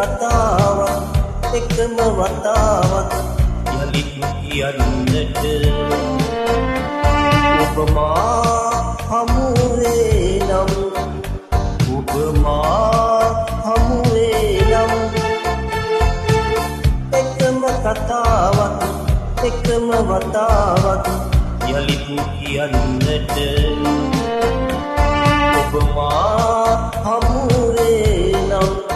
කතාවක් එකම වතාවක් යලිත් කියන්නට ඔබ මා හමුවේ නම් ඔබ මා හමුවේ නම් එකම කතාවක් එකම වතාවක් යලිත් කියන්නට ඔබ මා හමුවේ නම්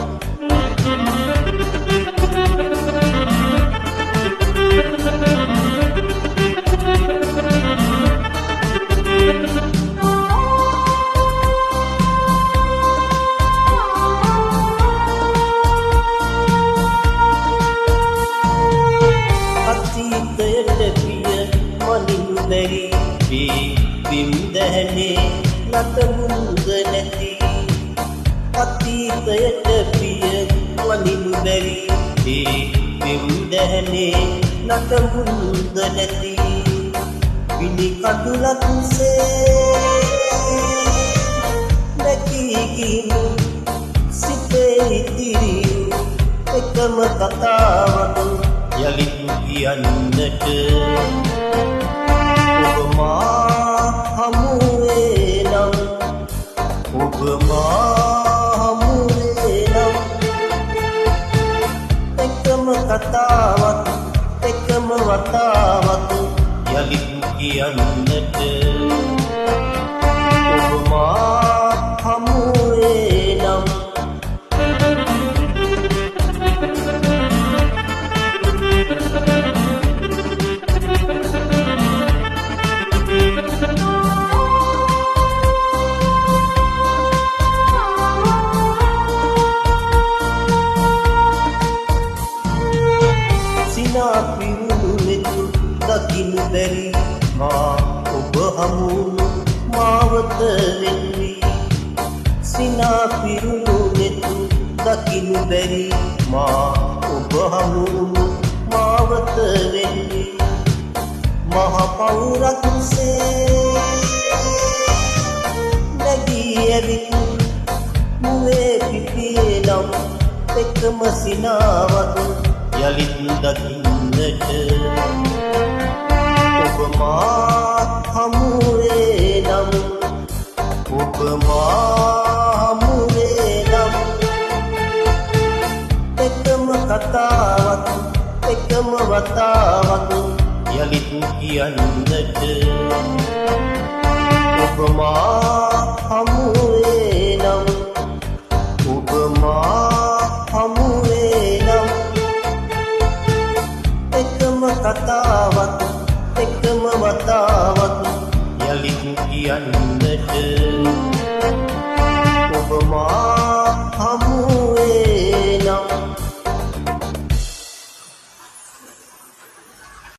අතීතයට පිය මනිනු බැරි පිම් දැහනේ නටමුන්ද නැති අතීතයට පිය මනිනු බැරි පිම් දැහනේ නටමුන්ද නැති විනි කඩුලක්සේ නැකීකිනු සිතේ ඉතිරියු එකම කතාවක් යලිත් කියන්නට ඔබ මා හමුවේ නම් ඔබ මා හමුවේ නම් එකම කතාවක් එකම වතාවක් යලිත් කියන්නට ඔබ මා හමුවේ නම් පිරුණු නෙතු දකිනු බැරි මා ඔබ හමුණු මාවත වෙන්වි සිනා පිරුණු නෙතු දකිනු බැරි මා ඔබ හමුණු මාවත වෙන්වි මහ පවුරක්සේ නැගී ඇවිත් මුවේ පිපියේ නම් එකම සිනාවක යලිත් දකින්නට ඔබ මා හමුවේ නම් ඔබ මා හමුවේ නම් එකම කතාවක් එකම වතාවක් යලිත් කියන්නට ඔබ මා හමුවේ නම් ඔබ මා හමුවේ නම් එකම කතාවක් එකම වතාවක් යලිත් කියන්නට